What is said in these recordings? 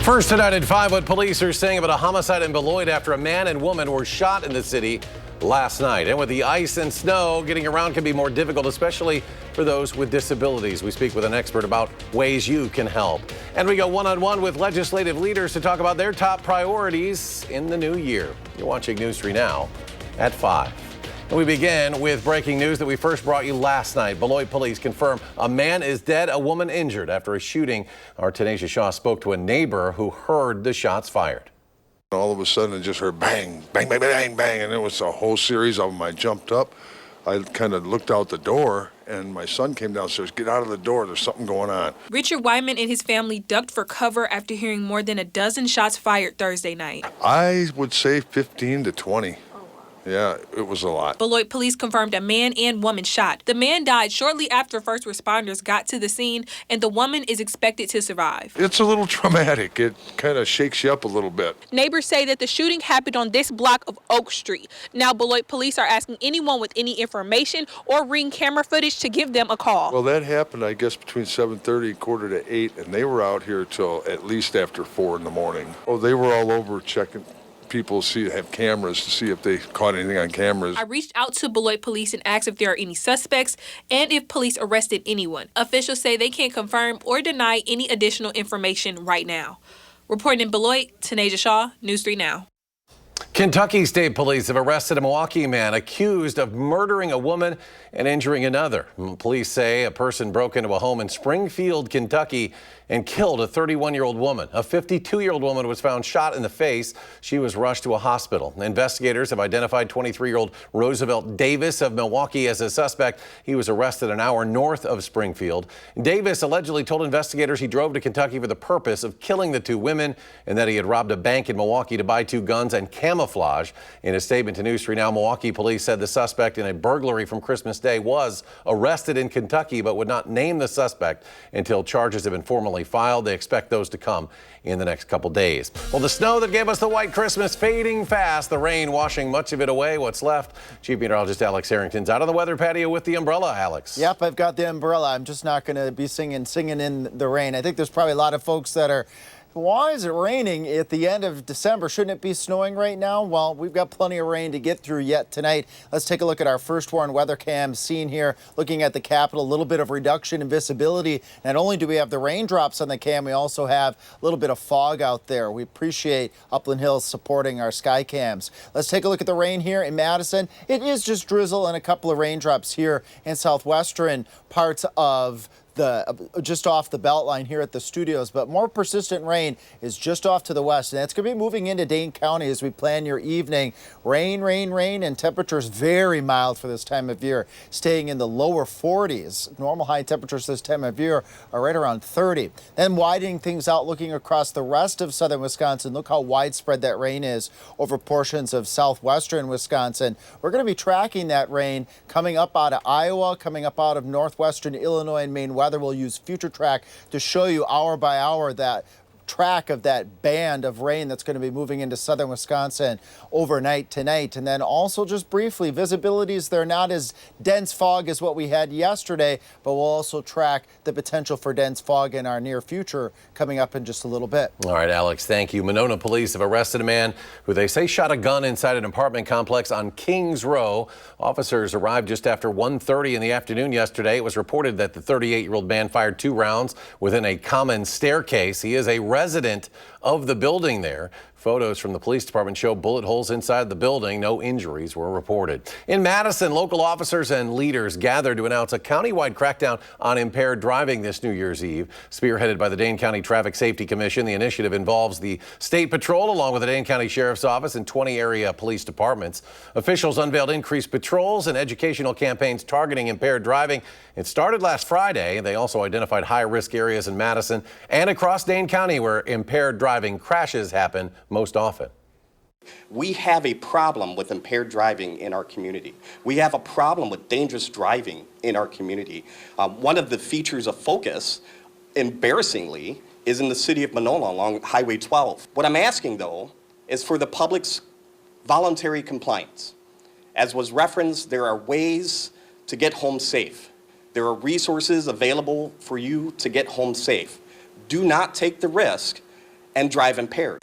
First tonight at 5, what police are saying about a homicide in Beloit after a man and woman were shot in the city last night. And with the ice and snow, getting around can be more difficult, especially for those with disabilities. We speak with an expert about ways you can help. And we go one-on-one with legislative leaders to talk about their top priorities in the new year. You're watching News 3 Now at 5. And we begin with breaking news that we first brought you last night. Beloit police confirm a man is dead, a woman injured after a shooting. Our Tanisha Shaw spoke to a neighbor who heard the shots fired. All of a sudden, I just heard bang, bang, bang, bang, bang, and it was a whole series of them. I jumped up. I kind of looked out the door, and my son came downstairs. Get out of the door. There's something going on. Richard Wyman and his family ducked for cover after hearing more than a dozen shots fired Thursday night. I would say 15 to 20. Yeah, it was a lot. Beloit police confirmed a man and woman shot. The man died shortly after first responders got to the scene, and the woman is expected to survive. It's a little traumatic. It kind of shakes you up a little bit. Neighbors say that the shooting happened on this block of Oak Street. Now, Beloit police are asking anyone with any information or Ring camera footage to give them a call. Well, that happened, I guess, between 7:30 and 7:45, and they were out here till at least after 4 in the morning. Oh, they were all over checking. People have cameras to see if they caught anything on cameras. I reached out to Beloit police and asked if there are any suspects and if police arrested anyone. Officials say they can't confirm or deny any additional information right now. Reporting in Beloit, Tanisha Shaw, News 3 Now. Kentucky State Police have arrested a Milwaukee man accused of murdering a woman and injuring another. Police say a person broke into a home in Springfield, Kentucky, and killed a 31-year-old woman. A 52-year-old woman was found shot in the face. She was rushed to a hospital. Investigators have identified 23-year-old Roosevelt Davis of Milwaukee as a suspect. He was arrested an hour north of Springfield. Davis allegedly told investigators he drove to Kentucky for the purpose of killing the two women and that he had robbed a bank in Milwaukee to buy 2 guns and camouflage. In a statement to News 3 Now, Milwaukee police said the suspect in a burglary from Christmas Day was arrested in Kentucky but would not name the suspect until charges have been formally filed. They expect those to come in the next couple days. Well, the snow that gave us the white Christmas fading fast, the rain washing much of it away. What's left? Chief Meteorologist Alex Harrington's out on the weather patio with the umbrella. Alex. Yep, I've got the umbrella. I'm just not going to be singing in the rain. I think there's probably a lot of folks that are, why is it raining at the end of December? Shouldn't it be snowing right now? Well, we've got plenty of rain to get through yet tonight. Let's take a look at our first warn weather cam scene here. Looking at the Capitol, a little bit of reduction in visibility. Not only do we have the raindrops on the cam, we also have a little bit of fog out there. We appreciate Upland Hills supporting our sky cams. Let's take a look at the rain here in Madison. It is just drizzle and a couple of raindrops here in southwestern parts of just off the belt line here at the studios, but more persistent rain is just off to the west, and that's going to be moving into Dane County as we plan your evening. Rain, rain, rain, and temperatures very mild for this time of year, staying in the lower 40s. Normal high temperatures this time of year are right around 30. Then widening things out, looking across the rest of southern Wisconsin. Look how widespread that rain is over portions of southwestern Wisconsin. We're going to be tracking that rain coming up out of Iowa, coming up out of northwestern Illinois and Maine weather. We'll use Future Track to show you hour by hour that track of that band of rain that's going to be moving into southern Wisconsin overnight tonight. And then also just briefly, visibilities, they're not as dense fog as what we had yesterday, but we'll also track the potential for dense fog in our near future coming up in just a little bit. All right, Alex, thank you. Monona police have arrested a man who they say shot a gun inside an apartment complex on Kings Row. Officers arrived just after 1:30 in the afternoon yesterday. It was reported that the 38-year-old man fired 2 rounds within a common staircase. He is a resident of the building there. Photos from the police department show bullet holes inside the building. No injuries were reported. In Madison, local officers and leaders gathered to announce a countywide crackdown on impaired driving this New Year's Eve. Spearheaded by the Dane County Traffic Safety Commission, the initiative involves the State Patrol along with the Dane County Sheriff's Office and 20 area police departments. Officials unveiled increased patrols and educational campaigns targeting impaired driving. It started last Friday. They also identified high-risk areas in Madison and across Dane County where impaired driving crashes happen most often. We have a problem with impaired driving in our community. We have a problem with dangerous driving in our community. One of the features of focus, embarrassingly, is in the city of Monona along Highway 12. What I'm asking, though, is for the public's voluntary compliance. As was referenced, there are ways to get home safe. There are resources available for you to get home safe. Do not take the risk and drive impaired.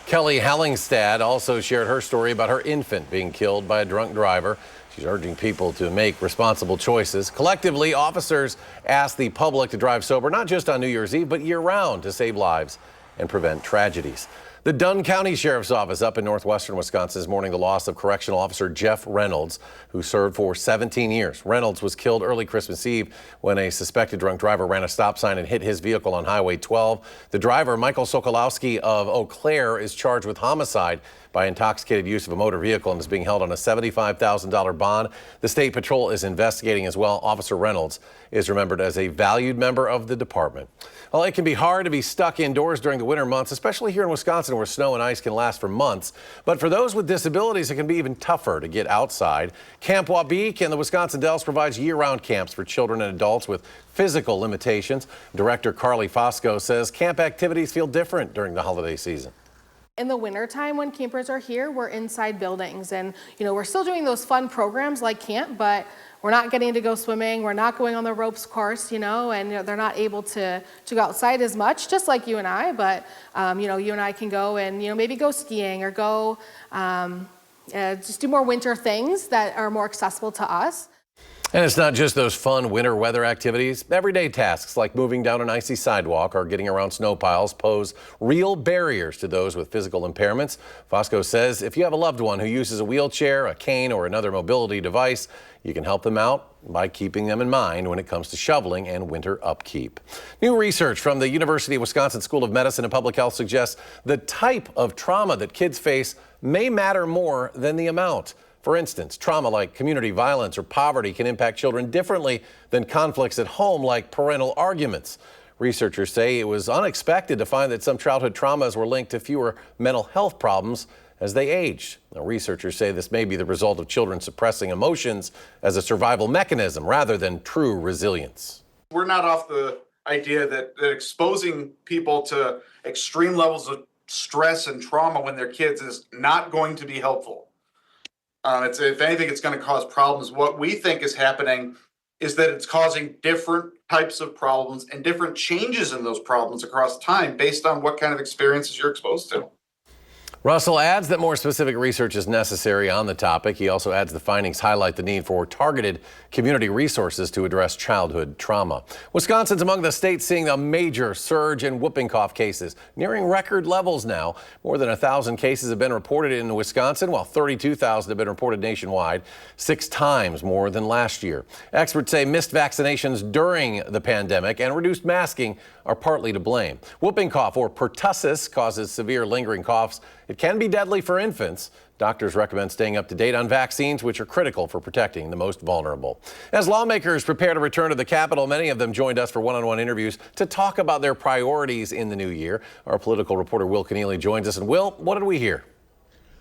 Kelly Hallingstad also shared her story about her infant being killed by a drunk driver. She's urging people to make responsible choices. Collectively, officers ask the public to drive sober, not just on New Year's Eve, but year-round to save lives and prevent tragedies. The Dunn County Sheriff's Office up in northwestern Wisconsin is mourning the loss of correctional officer Jeff Reynolds, who served for 17 years. Reynolds was killed early Christmas Eve when a suspected drunk driver ran a stop sign and hit his vehicle on Highway 12. The driver, Michael Sokolowski of Eau Claire, is charged with homicide by intoxicated use of a motor vehicle and is being held on a $75,000 bond. The state patrol is investigating as well. Officer Reynolds is remembered as a valued member of the department. Well, it can be hard to be stuck indoors during the winter months, especially here in Wisconsin where snow and ice can last for months. But for those with disabilities, it can be even tougher to get outside. Camp Wabeek and the Wisconsin Dells provides year-round camps for children and adults with physical limitations. Director Carly Fosco says camp activities feel different during the holiday season. In the wintertime when campers are here, we're inside buildings and, we're still doing those fun programs like camp, but we're not getting to go swimming. We're not going on the ropes course, and they're not able to go outside as much, just like you and I, but, you and I can go and, maybe go skiing or go just do more winter things that are more accessible to us. And it's not just those fun winter weather activities. Everyday tasks like moving down an icy sidewalk or getting around snow piles pose real barriers to those with physical impairments. Fosco says if you have a loved one who uses a wheelchair, a cane, or another mobility device, you can help them out by keeping them in mind when it comes to shoveling and winter upkeep. New research from the University of Wisconsin School of Medicine and Public Health suggests the type of trauma that kids face may matter more than the amount. For instance, trauma like community violence or poverty can impact children differently than conflicts at home like parental arguments. Researchers say it was unexpected to find that some childhood traumas were linked to fewer mental health problems as they aged. Now, researchers say this may be the result of children suppressing emotions as a survival mechanism rather than true resilience. We're not off the idea that exposing people to extreme levels of stress and trauma when they're kids is not going to be helpful. If anything, it's going to cause problems. What we think is happening is that it's causing different types of problems and different changes in those problems across time based on what kind of experiences you're exposed to. Russell adds that more specific research is necessary on the topic. He also adds the findings highlight the need for targeted community resources to address childhood trauma. Wisconsin's among the states seeing a major surge in whooping cough cases, nearing record levels now. More than 1,000 cases have been reported in Wisconsin, while 32,000 have been reported nationwide, 6 times more than last year. Experts say missed vaccinations during the pandemic and reduced masking are partly to blame. Whooping cough, or pertussis, causes severe lingering coughs. It can be deadly for infants. Doctors recommend staying up to date on vaccines, which are critical for protecting the most vulnerable. As lawmakers prepare to return to the Capitol, many of them joined us for one-on-one interviews to talk about their priorities in the new year. Our political reporter Will Keneally joins us. And Will, what did we hear?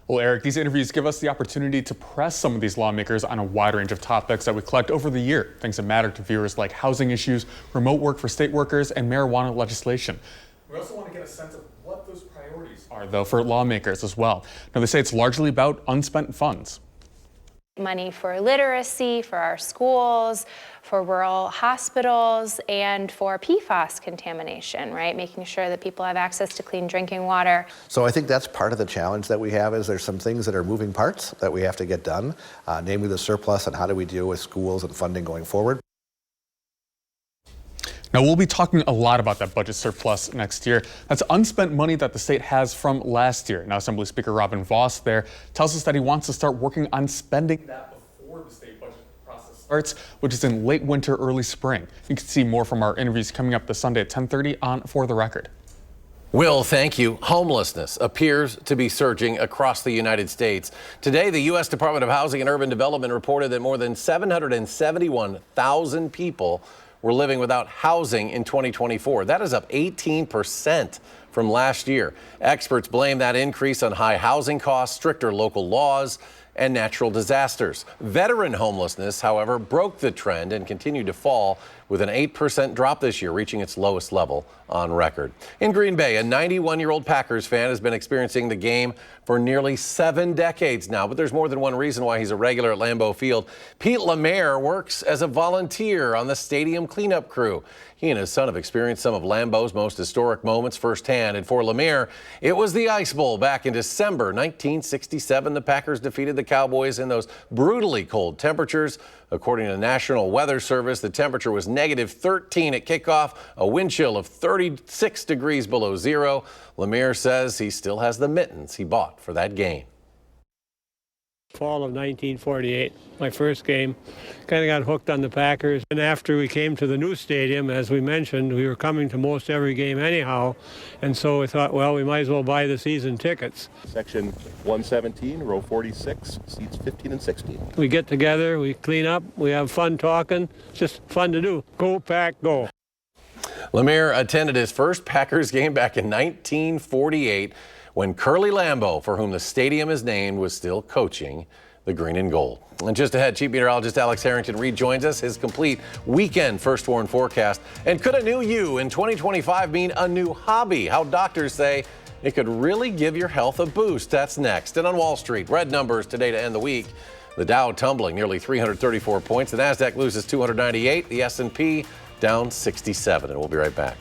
Well, Eric, these interviews give us the opportunity to press some of these lawmakers on a wide range of topics that we collect over the year, things that matter to viewers like housing issues, remote work for state workers, and marijuana legislation. We also want to get a sense of what those priorities are, though, for lawmakers as well. Now, they say it's largely about unspent funds. Money for literacy, for our schools, for rural hospitals, and for PFAS contamination, right? Making sure that people have access to clean drinking water. So I think that's part of the challenge that we have is there's some things that are moving parts that we have to get done, namely the surplus and how do we deal with schools and funding going forward. Now, we'll be talking a lot about that budget surplus next year. That's unspent money that the state has from last year. Now, Assembly Speaker Robin Vos there tells us that he wants to start working on spending that before the state budget process starts, which is in late winter, early spring. You can see more from our interviews coming up this Sunday at 10:30 on For the Record. Will, thank you. Homelessness appears to be surging across the United States. Today, the U.S. Department of Housing and Urban Development reported that more than 771,000 people were living without housing in 2024. That is up 18% from last year. Experts blame that increase on high housing costs, stricter local laws, and natural disasters. Veteran homelessness, however, broke the trend and continued to fall, with an 8% drop this year, reaching its lowest level on record. In Green Bay, a 91-year-old Packers fan has been experiencing the game for nearly 7 decades now, but there's more than one reason why he's a regular at Lambeau Field. Pete Lemaire works as a volunteer on the stadium cleanup crew. He and his son have experienced some of Lambeau's most historic moments firsthand, and for Lemaire, it was the Ice Bowl back in December 1967. The Packers defeated the Cowboys in those brutally cold temperatures. According to the National Weather Service, the temperature was -13 at kickoff, a wind chill of 36 degrees below zero. Lemaire says he still has the mittens he bought for that game. Fall of 1948, my first game. Kind of got hooked on the Packers. And after we came to the new stadium, as we mentioned, we were coming to most every game anyhow. And so we thought, well, we might as well buy the season tickets. Section 117, row 46, seats 15 and 16. We get together, we clean up, we have fun talking. It's just fun to do. Go Pack, go. Lemaire attended his first Packers game back in 1948 when Curly Lambeau, for whom the stadium is named, was still coaching the green and gold. And just ahead, Chief Meteorologist Alex Harrington rejoins us, his complete weekend first warn forecast. And could a new you in 2025 mean a new hobby? How doctors say it could really give your health a boost. That's next. And on Wall Street, red numbers today to end the week. The Dow tumbling nearly 334 points. The Nasdaq loses 298. The S&P down 67. And we'll be right back.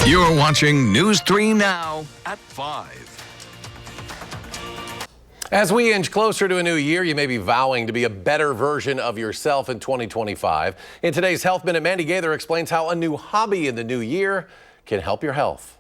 You're watching News 3 Now at 5. As we inch closer to a new year, you may be vowing to be a better version of yourself in 2025. In today's Health Minute, Mandy Gaither explains how a new hobby in the new year can help your health.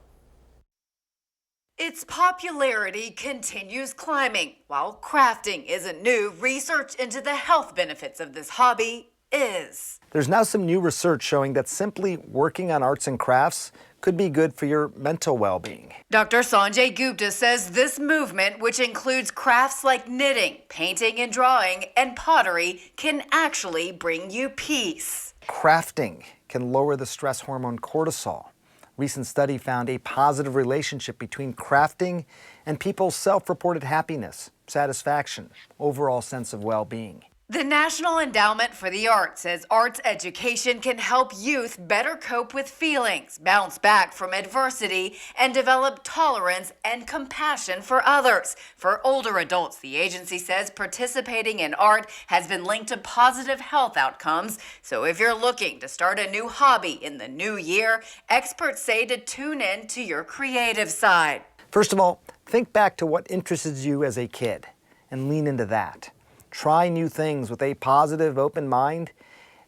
Its popularity continues climbing. While crafting isn't new, research into the health benefits of this hobby is. There's now some new research showing that simply working on arts and crafts could be good for your mental well-being. Dr. Sanjay Gupta says this movement, which includes crafts like knitting, painting and drawing, and pottery, can actually bring you peace. Crafting can lower the stress hormone cortisol. Recent study found a positive relationship between crafting and people's self-reported happiness, satisfaction, overall sense of well-being. The National Endowment for the Arts says arts education can help youth better cope with feelings, bounce back from adversity, and develop tolerance and compassion for others. For older adults, the agency says participating in art has been linked to positive health outcomes. So if you're looking to start a new hobby in the new year, experts say to tune in to your creative side. First of all, think back to what interested you as a kid and lean into that. Try new things with a positive, open mind,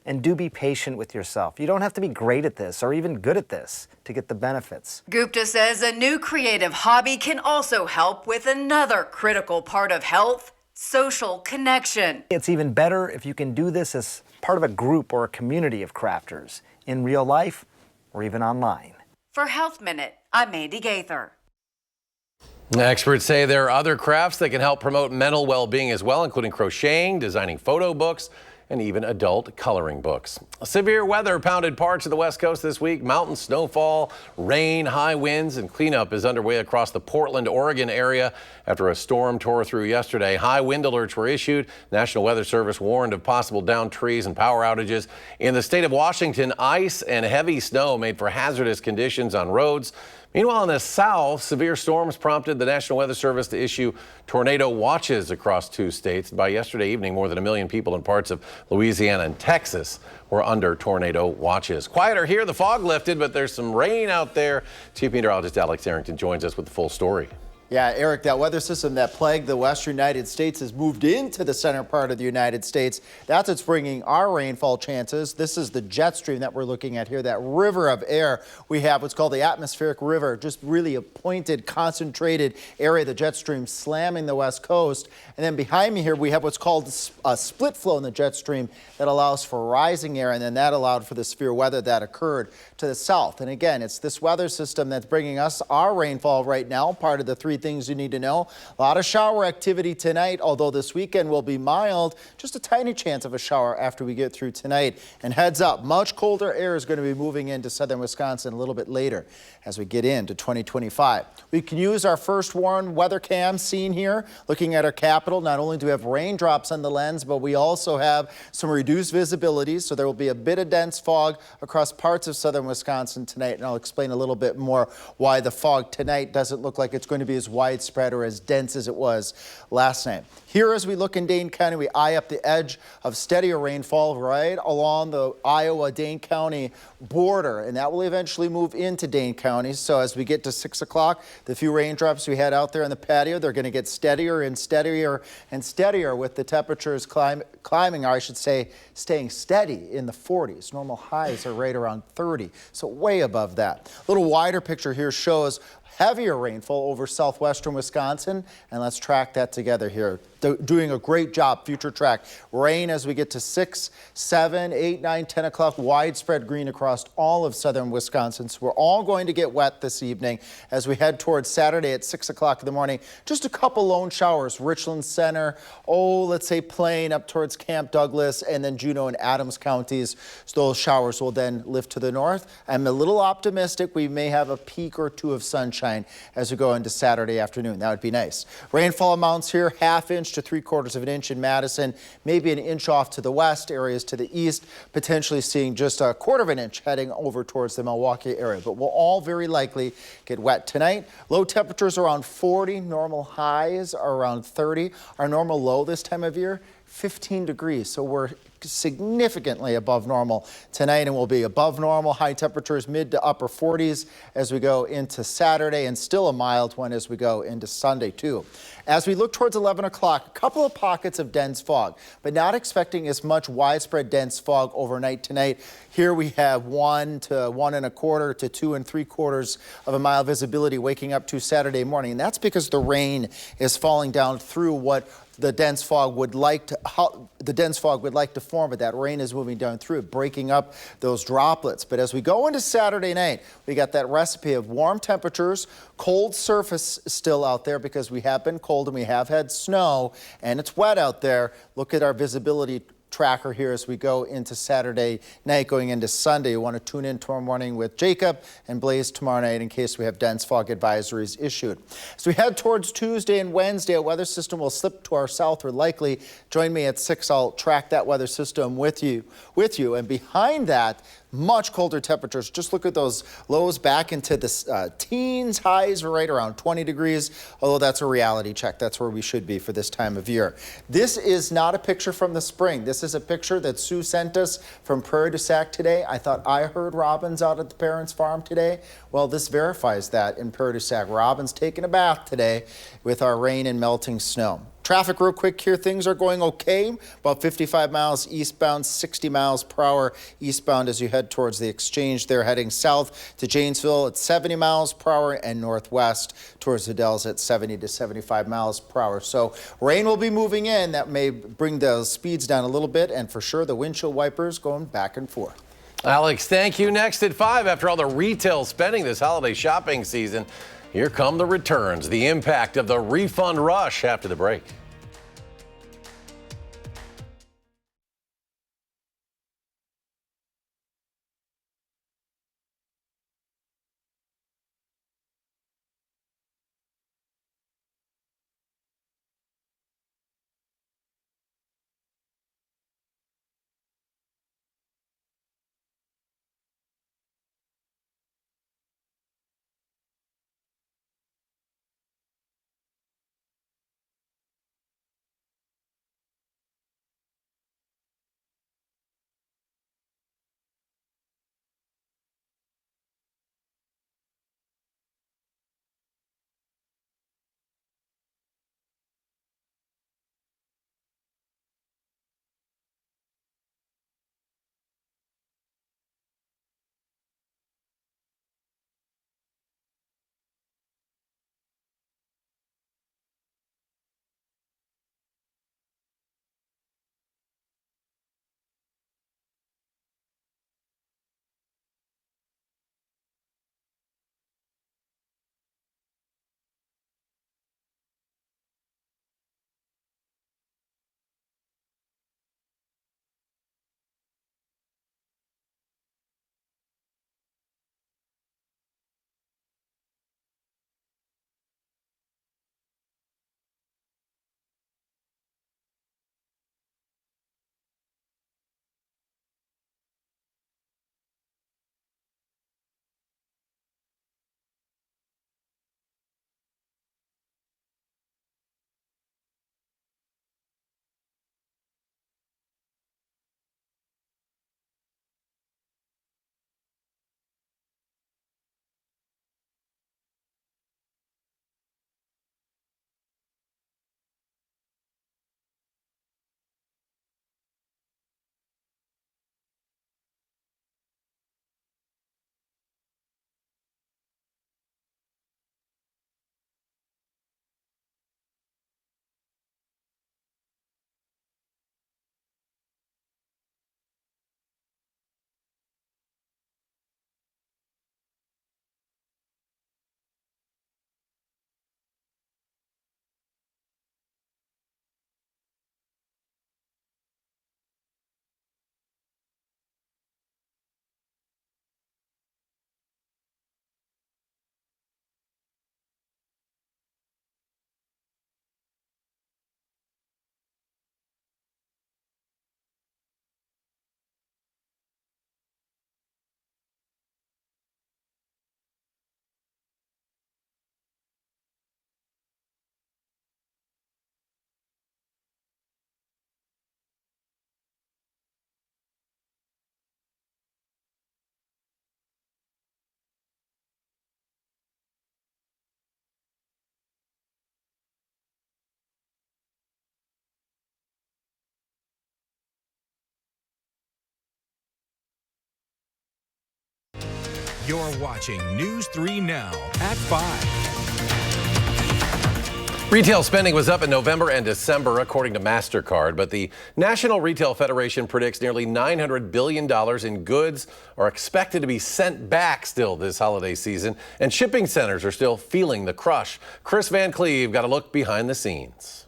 and do be patient with yourself. You don't have to be great at this or even good at this to get the benefits. Gupta says a new creative hobby can also help with another critical part of health, social connection. It's even better if you can do this as part of a group or a community of crafters in real life or even online. For Health Minute, I'm Mandy Gaither. Experts say there are other crafts that can help promote mental well-being as well, including crocheting, designing photo books, and even adult coloring books. Severe weather pounded parts of the West Coast this week. Mountain snowfall, rain, high winds, and cleanup is underway across the Portland, Oregon area after a storm tore through yesterday. High wind alerts were issued. National Weather Service warned of possible downed trees and power outages. In the state of Washington, ice and heavy snow made for hazardous conditions on roads. Meanwhile, in the south, severe storms prompted the National Weather Service to issue tornado watches across 2 states. By yesterday evening, more than 1 million people in parts of Louisiana and Texas were under tornado watches. Quieter here, the fog lifted, but there's some rain out there. Chief Meteorologist Alex Arrington joins us with the full story. Yeah, Eric, that weather system that plagued the western United States has moved into the center part of the United States. That's what's bringing our rainfall chances. This is the jet stream that we're looking at here, that river of air. We have what's called the atmospheric river, just really a pointed, concentrated area, the jet stream slamming the west coast. And then behind me here, we have what's called a split flow in the jet stream that allows for rising air, and then that allowed for the severe weather that occurred to the south. And again, it's this weather system that's bringing us our rainfall right now, part of the 3 things you need to know. A lot of shower activity tonight, although this weekend will be mild. Just a tiny chance of a shower after we get through tonight. And heads up, much colder air is going to be moving into southern Wisconsin a little bit later as we get into 2025. We can use our first warn weather cam scene here, looking at our capital. Not only do we have raindrops on the lens, but we also have some reduced visibility. So there will be a bit of dense fog across parts of southern Wisconsin tonight. And I'll explain a little bit more why the fog tonight doesn't look like it's going to be as widespread or as dense as it was last night. Here, as we look in Dane County, we eye up the edge of steadier rainfall right along the Iowa-Dane County border, and that will eventually move into Dane County. So as we get to 6 o'clock, the few raindrops we had out there on the patio, they're going to get steadier and steadier and steadier with the temperatures climbing, or I should say, staying steady in the 40s. Normal highs are right around 30, so way above that. A little wider picture here shows heavier rainfall over southwestern Wisconsin, and let's track that together here. Doing a great job, Future Track. Rain as we get to 6, 7, 8, 9, 10 o'clock, widespread green across all of southern Wisconsin. So we're all going to get wet this evening as we head towards Saturday at 6 o'clock in the morning. Just a couple lone showers, Richland Center, let's say Plain up towards Camp Douglas, and then Juneau and Adams counties. So those showers will then lift to the north. I'm a little optimistic. We may have a peak or 2 of sunshine as we go into Saturday afternoon. That would be nice. Rainfall amounts here, 1/2 inch to 3/4 of an inch in Madison, maybe an inch off to the west, areas to the east, potentially seeing just 1/4 of an inch heading over towards the Milwaukee area. But we'll all very likely get wet tonight. Low temperatures around 40, normal highs are around 30. Our normal low this time of year, 15 degrees. So we're significantly above normal tonight, and we'll be above normal. High temperatures mid to upper 40s as we go into Saturday, and still a mild one as we go into Sunday too. As we look towards 11 o'clock, a couple of pockets of dense fog, but not expecting as much widespread dense fog overnight tonight. Here we have 1 to 1.25 to 2 3/4 of a mile visibility waking up to Saturday morning. And that's because the rain is falling down through what the dense fog would like to form, but that rain is moving down through it, breaking up those droplets. But as we go into Saturday night, we got that recipe of warm temperatures, cold surface still out there because we have been cold and we have had snow and it's wet out there. Look at our visibility tracker here as we go into Saturday night, going into Sunday. You want to tune in tomorrow morning with Jacob and Blaze tomorrow night in case we have dense fog advisories issued. As we head towards Tuesday and Wednesday, a weather system will slip to our southward likely. Join me at 6. I'll track that weather system with you. And behind that, much colder temperatures. Just look at those lows back into the teens, highs right around 20 degrees, although that's a reality check. That's where we should be for this time of year. This is not a picture from the spring. This is a picture that Sue sent us from Prairie du Sac today. I thought I heard robins out at the parents' farm today. Well, this verifies that in Prairie du Sac. Robins taking a bath today with our rain and melting snow. Traffic real quick here, things are going okay. About 55 miles eastbound, 60 miles per hour eastbound as you head towards the exchange there, heading south to Janesville at 70 miles per hour and northwest towards the Dells at 70 to 75 miles per hour. So rain will be moving in. That may bring the speeds down a little bit, and for sure the windshield wipers going back and forth. Alex, thank you. Next at 5, after all the retail spending this holiday shopping season, here come the returns, the impact of the refund rush after the break. You're watching News 3 Now at 5. Retail spending was up in November and December, according to MasterCard, but the National Retail Federation predicts nearly $900 billion in goods are expected to be sent back still this holiday season, and shipping centers are still feeling the crush. Chris Van Cleve got a look behind the scenes.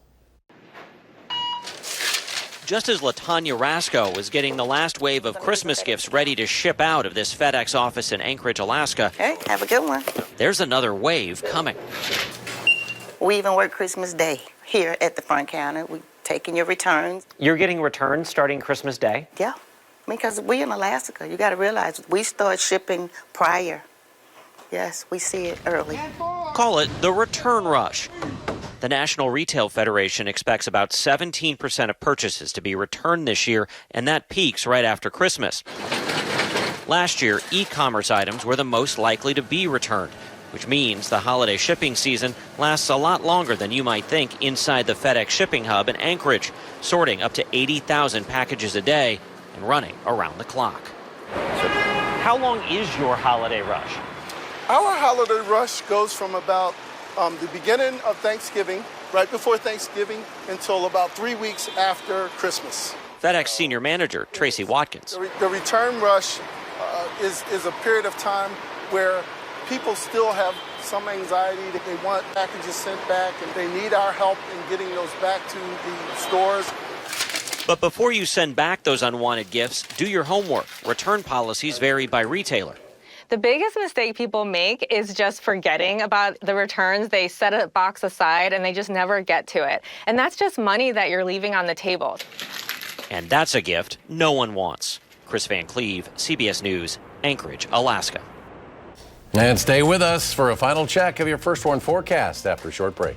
Just as LaTanya Rasco was getting the last wave of Christmas gifts ready to ship out of this FedEx office in Anchorage, Alaska, Okay, have a good one. there's another wave coming. We even work Christmas Day here at the front counter. We taking your returns. You're getting returns starting Christmas Day? Yeah, because we in Alaska. You got to realize we start shipping prior. Yes, we see it early. Call it the return rush. The National Retail Federation expects about 17% of purchases to be returned this year, and that peaks right after Christmas. Last year, e-commerce items were the most likely to be returned, which means the holiday shipping season lasts a lot longer than you might think inside the FedEx shipping hub in Anchorage, sorting up to 80,000 packages a day and running around the clock. So how long is your holiday rush? Our holiday rush goes from about the beginning of Thanksgiving, right before Thanksgiving, until about 3 weeks after Christmas. FedEx Senior Manager Tracy Watkins. The return rush is a period of time where people still have some anxiety that they want packages sent back and they need our help in getting those back to the stores. But before you send back those unwanted gifts, do your homework. Return policies vary by retailer. The biggest mistake people make is just forgetting about the returns. They set a box aside and they just never get to it. And that's just money that you're leaving on the table. And that's a gift no one wants. Chris Van Cleve, CBS News, Anchorage, Alaska. And stay with us for a final check of your First Warn forecast after a short break.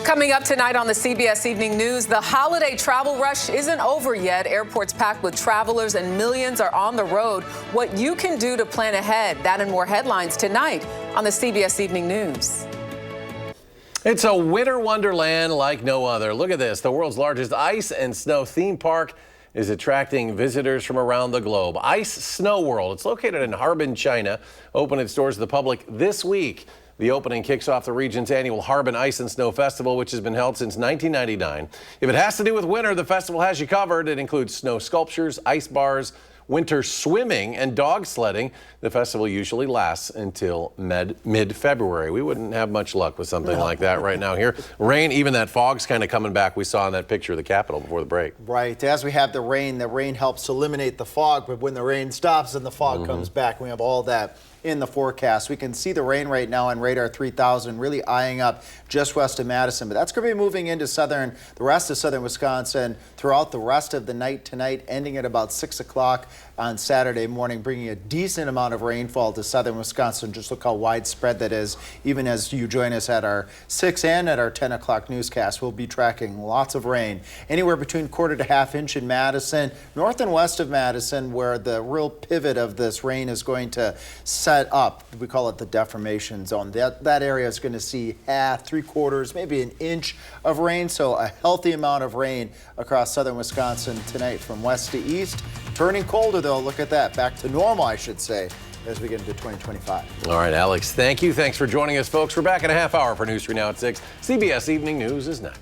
Coming up tonight on the CBS Evening News, the holiday travel rush isn't over yet. Airports packed with travelers and millions are on the road. What you can do to plan ahead, that and more headlines tonight on the CBS Evening News. It's a winter wonderland like no other. Look at this. The world's largest ice and snow theme park is attracting visitors from around the globe. Ice Snow World. It's located in Harbin, China. Opened its doors to the public this week. The opening kicks off the region's annual Harbin Ice and Snow Festival, which has been held since 1999. If it has to do with winter, the festival has you covered. It includes snow sculptures, ice bars, winter swimming, and dog sledding. The festival usually lasts until mid-February. We wouldn't have much luck with something like that right now here. Rain, even that fog's kind of coming back. We saw in that picture of the Capitol before the break. Right. As we have the rain helps eliminate the fog, but when the rain stops and the fog comes back, we have all that in the forecast. We can see the rain right now on radar 3000, really eyeing up just west of Madison, but that's going to be moving into the rest of southern Wisconsin throughout the rest of the night tonight, ending at about 6 o'clock on Saturday morning, bringing a decent amount of rainfall to southern Wisconsin. Just look how widespread that is. Even as you join us at our 6 and at our 10 o'clock newscast, we'll be tracking lots of rain. Anywhere between quarter to half inch in Madison, north and west of Madison, where the real pivot of this rain is going to set up. We call it the deformation zone. That area is going to see half, 3/4, maybe an inch of rain. So a healthy amount of rain across southern Wisconsin tonight from west to east. Turning colder though, look at that. Back to normal, I should say, as we get into 2025. All right, Alex, thank you. Thanks for joining us, folks. We're back in a half hour for News 3 Now at 6. CBS Evening News is next.